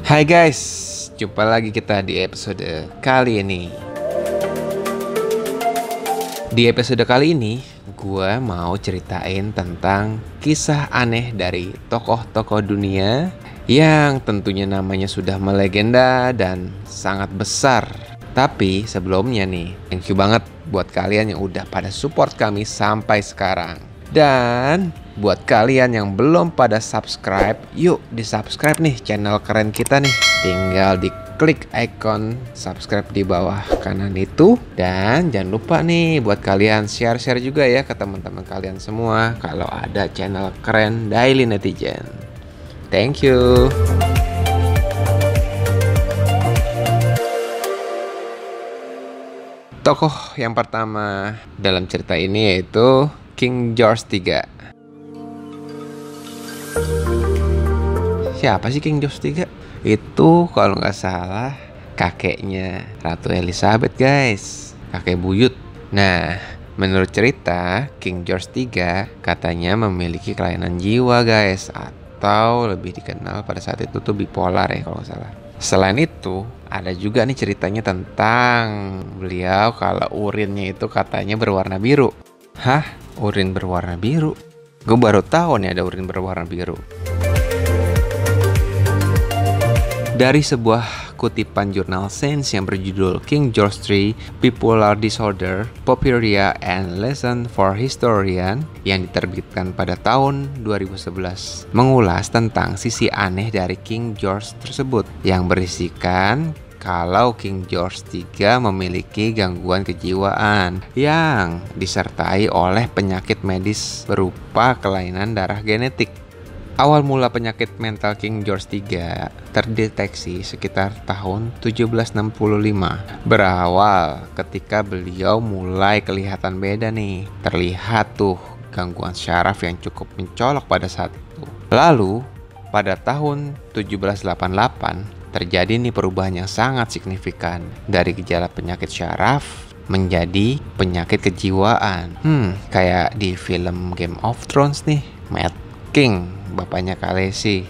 Hai guys, jumpa lagi kita di episode kali ini. Di episode kali ini, gue mau ceritain tentang kisah aneh dari tokoh-tokoh dunia yang tentunya namanya sudah melegenda dan sangat besar. Tapi sebelumnya nih, thank you banget buat kalian yang udah pada support kami sampai sekarang. Dan buat kalian yang belum pada subscribe, yuk di subscribe nih channel keren kita nih. Tinggal diklik icon subscribe di bawah kanan itu. Dan jangan lupa nih buat kalian share-share juga ya ke teman-teman kalian semua kalau ada channel keren Daily Netizen. Thank you. Tokoh yang pertama dalam cerita ini yaitu King George III. Siapa sih King George III? Itu kalau nggak salah kakeknya Ratu Elizabeth guys, kakek buyut. Nah, menurut cerita King George III katanya memiliki kelainan jiwa guys, atau lebih dikenal pada saat itu tuh bipolar ya kalau nggak salah. Selain itu ada juga nih ceritanya tentang beliau kalau urinnya itu katanya berwarna biru. Hah? Urin berwarna biru? Gue baru tahu nih ada urin berwarna biru. Dari sebuah kutipan jurnal Science yang berjudul King George III, Bipolar Disorder, Popuria and Lesson for Historian yang diterbitkan pada tahun 2011, mengulas tentang sisi aneh dari King George tersebut yang berisikan kalau King George III memiliki gangguan kejiwaan yang disertai oleh penyakit medis berupa kelainan darah genetik. Awal mula penyakit mental King George III terdeteksi sekitar tahun 1765. Berawal ketika beliau mulai kelihatan beda nih. Terlihat tuh gangguan syaraf yang cukup mencolok pada saat itu. Lalu pada tahun 1788 terjadi nih perubahan yang sangat signifikan dari gejala penyakit syaraf menjadi penyakit kejiwaan. Kayak di film Game of Thrones nih, Mad King, bapaknya Khaleesi.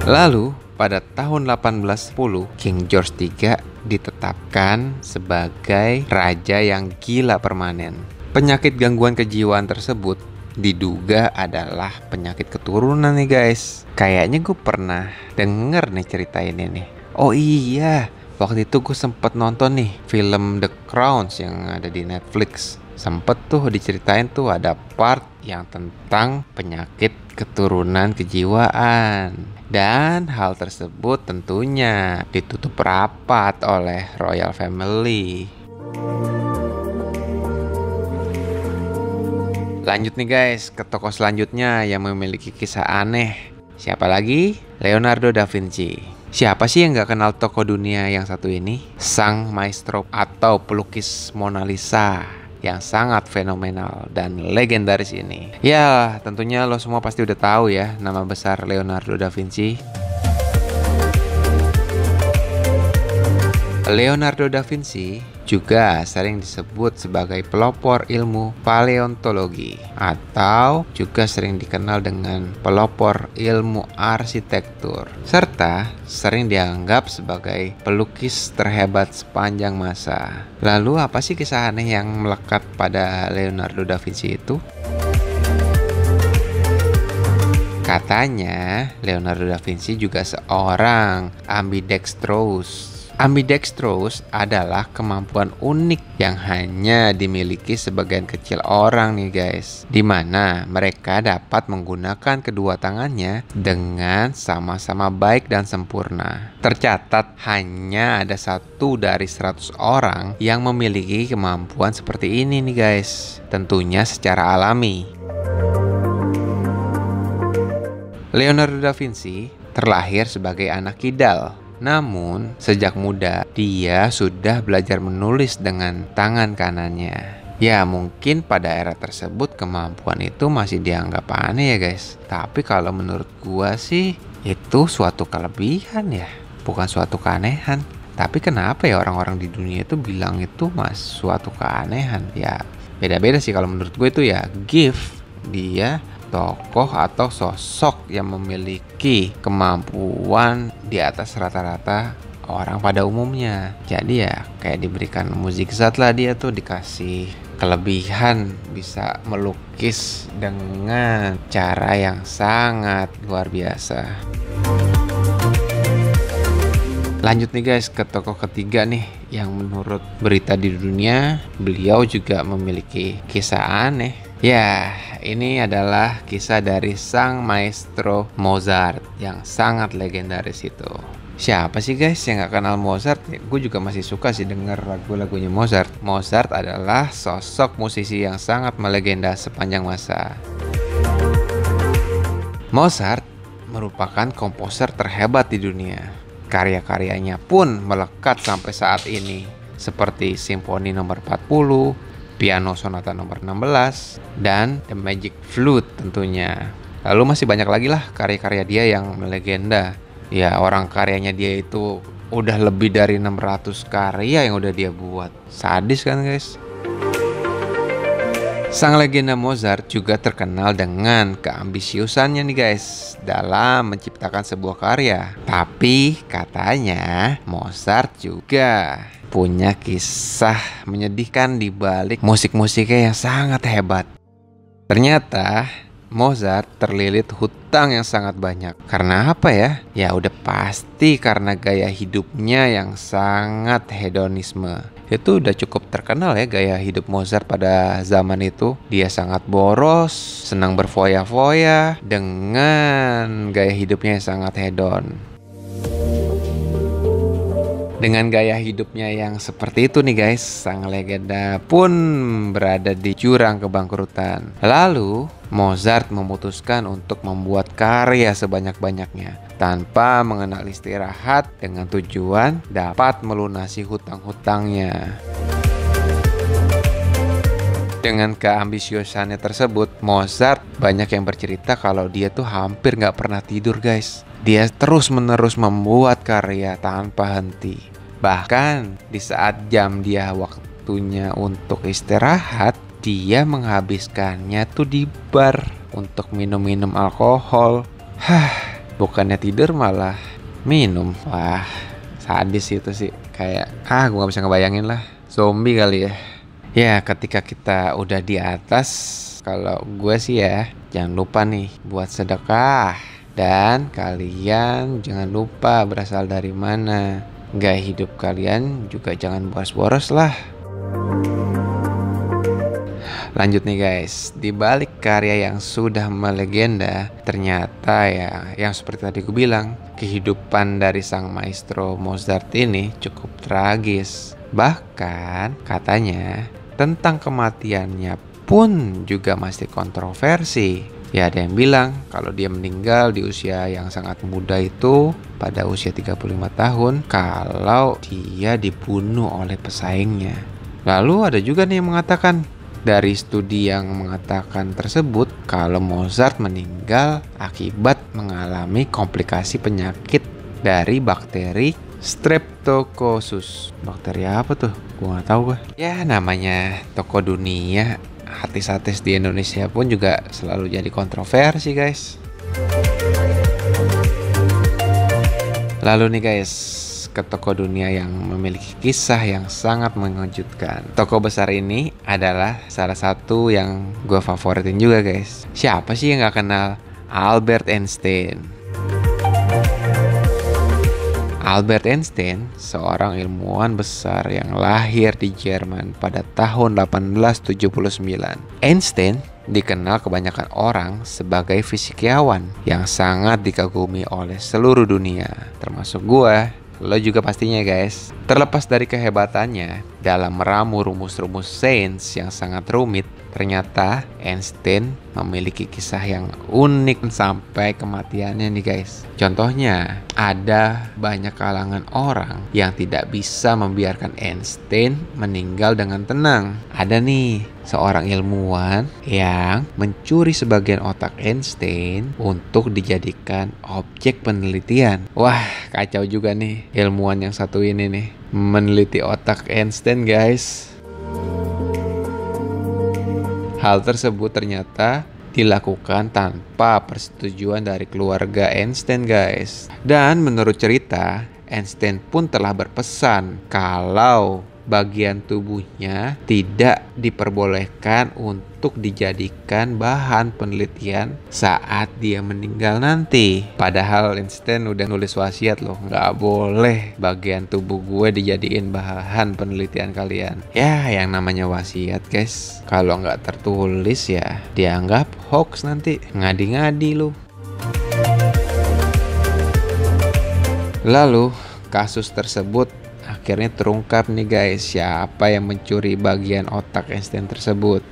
Lalu pada tahun 1810, King George III ditetapkan sebagai raja yang gila permanen. Penyakit gangguan kejiwaan tersebut diduga adalah penyakit keturunan nih guys. Kayaknya gue pernah denger nih cerita ini nih. Oh iya, waktu itu gue sempet nonton nih film The Crown yang ada di Netflix. Sempet tuh diceritain tuh ada part yang tentang penyakit keturunan kejiwaan. Dan hal tersebut tentunya ditutup rapat oleh Royal Family. Lanjut nih guys ke tokoh selanjutnya yang memiliki kisah aneh. Siapa lagi? Leonardo da Vinci. Siapa sih yang gak kenal tokoh dunia yang satu ini? Sang maestro atau pelukis Mona Lisa yang sangat fenomenal dan legendaris ini. Ya, tentunya lo semua pasti udah tahu ya nama besar Leonardo da Vinci. Leonardo da Vinci juga sering disebut sebagai pelopor ilmu paleontologi atau juga sering dikenal dengan pelopor ilmu arsitektur, serta sering dianggap sebagai pelukis terhebat sepanjang masa. Lalu apa sih kisah aneh yang melekat pada Leonardo da Vinci itu? Katanya Leonardo da Vinci juga seorang ambidextrous. Ambidextrous adalah kemampuan unik yang hanya dimiliki sebagian kecil orang nih guys, dimana mereka dapat menggunakan kedua tangannya dengan sama-sama baik dan sempurna. Tercatat hanya ada 1 dari 100 orang yang memiliki kemampuan seperti ini nih guys, tentunya secara alami. Leonardo da Vinci terlahir sebagai anak kidal. Namun, sejak muda, dia sudah belajar menulis dengan tangan kanannya. Ya, mungkin pada era tersebut kemampuan itu masih dianggap aneh ya guys. Tapi kalau menurut gua sih, itu suatu kelebihan ya, bukan suatu keanehan. Tapi kenapa ya orang-orang di dunia itu bilang itu suatu keanehan? Ya, beda-beda sih kalau menurut gue itu ya gift. Dia tokoh atau sosok yang memiliki kemampuan di atas rata-rata orang pada umumnya. Jadi ya kayak diberikan mukjizat lah, dia tuh dikasih kelebihan bisa melukis dengan cara yang sangat luar biasa. Lanjut nih guys ke tokoh ketiga nih, yang menurut berita di dunia beliau juga memiliki kisah aneh. Ya, ini adalah kisah dari sang maestro Mozart yang sangat legendaris itu. Siapa sih guys yang gak kenal Mozart? Ya, gue juga masih suka sih denger lagu-lagunya Mozart. Mozart adalah sosok musisi yang sangat melegenda sepanjang masa. Mozart merupakan komposer terhebat di dunia. Karya-karyanya pun melekat sampai saat ini, seperti Simfoni nomor 40, Piano Sonata nomor 16, dan The Magic Flute tentunya. Lalu masih banyak lagi lah karya-karya dia yang melegenda. Ya, orang karyanya dia itu udah lebih dari 600 karya yang udah dia buat. Sadis kan guys? Sang legenda Mozart juga terkenal dengan keambisiusannya nih guys dalam menciptakan sebuah karya. Tapi katanya Mozart juga punya kisah menyedihkan di balik musik-musiknya yang sangat hebat. Ternyata Mozart terlilit hutang yang sangat banyak. Karena apa ya? Ya udah pasti karena gaya hidupnya yang sangat hedonisme. Itu udah cukup terkenal ya gaya hidup Mozart pada zaman itu. Dia sangat boros, senang berfoya-foya dengan gaya hidupnya yang sangat hedon. Dengan gaya hidupnya yang seperti itu nih guys, sang legenda pun berada di jurang kebangkrutan. Lalu Mozart memutuskan untuk membuat karya sebanyak-banyaknya tanpa mengenal istirahat, dengan tujuan dapat melunasi hutang-hutangnya. Dengan keambisiusannya tersebut, Mozart banyak yang bercerita kalau dia tuh hampir gak pernah tidur guys. Dia terus-menerus membuat karya tanpa henti. Bahkan di saat jam dia waktunya untuk istirahat, dia menghabiskannya tuh di bar untuk minum-minum alkohol. Bukannya tidur malah minum. Wah, sadis itu sih. Kayak gue gak bisa ngebayangin lah. Zombie kali ya. Ya, ketika kita udah di atas, kalau gue sih ya, jangan lupa nih buat sedekah. Dan kalian jangan lupa berasal dari mana. Gaya hidup kalian juga jangan boros-boros lah. Lanjut nih guys, di balik karya yang sudah melegenda, ternyata ya yang seperti tadi gue bilang, kehidupan dari sang maestro Mozart ini cukup tragis. Bahkan katanya tentang kematiannya pun juga masih kontroversi. Ya ada yang bilang kalau dia meninggal di usia yang sangat muda itu pada usia 35 tahun kalau dia dibunuh oleh pesaingnya. Lalu ada juga nih yang mengatakan, dari studi yang mengatakan tersebut kalau Mozart meninggal akibat mengalami komplikasi penyakit dari bakteri Streptococcus. Bakteri apa tuh? Gua nggak tahu gue. Ya namanya toko dunia, artis-artis di Indonesia pun juga selalu jadi kontroversi guys. Lalu nih guys, ke toko dunia yang memiliki kisah yang sangat mengejutkan. Toko besar ini adalah salah satu yang gue favoritin juga guys. Siapa sih yang gak kenal Albert Einstein? Albert Einstein, seorang ilmuwan besar yang lahir di Jerman pada tahun 1879. Einstein dikenal kebanyakan orang sebagai fisikawan yang sangat dikagumi oleh seluruh dunia, termasuk gue. Lo juga pastinya guys. Terlepas dari kehebatannya dalam meramu rumus-rumus sains yang sangat rumit, ternyata Einstein memiliki kisah yang unik sampai kematiannya nih guys. Contohnya, ada banyak kalangan orang yang tidak bisa membiarkan Einstein meninggal dengan tenang. Ada nih seorang ilmuwan yang mencuri sebagian otak Einstein untuk dijadikan objek penelitian. Wah, kacau juga nih ilmuwan yang satu ini nih, meneliti otak Einstein guys. Hal tersebut ternyata dilakukan tanpa persetujuan dari keluarga Einstein guys. Dan menurut cerita, Einstein pun telah berpesan kalau bagian tubuhnya tidak diperbolehkan untuk dijadikan bahan penelitian saat dia meninggal nanti. Padahal Einstein udah nulis wasiat loh, nggak boleh bagian tubuh gue dijadiin bahan penelitian kalian. Ya, yang namanya wasiat guys, kalau nggak tertulis ya dianggap hoax nanti, ngadi-ngadi lu. Lalu kasus tersebut akhirnya terungkap nih guys, siapa yang mencuri bagian otak Einstein tersebut.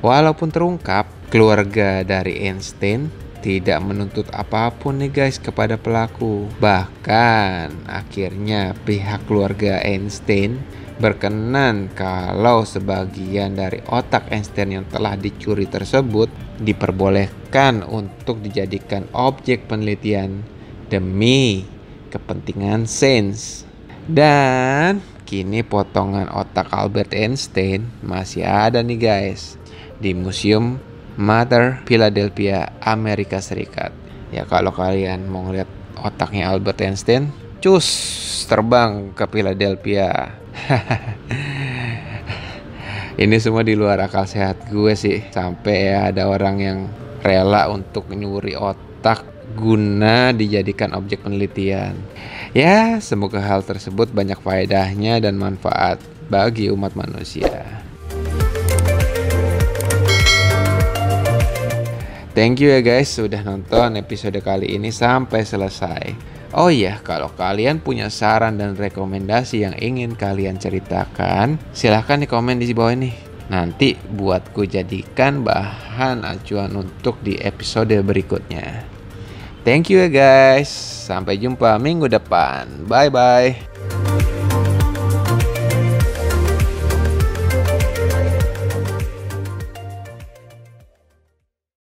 Walaupun terungkap, keluarga dari Einstein tidak menuntut apapun nih guys kepada pelaku. Bahkan akhirnya pihak keluarga Einstein berkenan kalau sebagian dari otak Einstein yang telah dicuri tersebut diperbolehkan untuk dijadikan objek penelitian demi kepentingan sains. Dan kini potongan otak Albert Einstein masih ada nih guys di Museum Mather, Philadelphia, Amerika Serikat. Ya kalau kalian mau ngeliat otaknya Albert Einstein, cus terbang ke Philadelphia. Ini semua di luar akal sehat gue sih. Sampai ya ada orang yang rela untuk nyuri otak guna dijadikan objek penelitian. Ya, semoga hal tersebut banyak faedahnya dan manfaat bagi umat manusia. Thank you ya guys sudah nonton episode kali ini sampai selesai. Oh iya, kalau kalian punya saran dan rekomendasi yang ingin kalian ceritakan, silahkan di komen di bawah ini. Nanti buatku jadikan bahan acuan untuk di episode berikutnya. Thank you ya guys. Sampai jumpa minggu depan. Bye bye.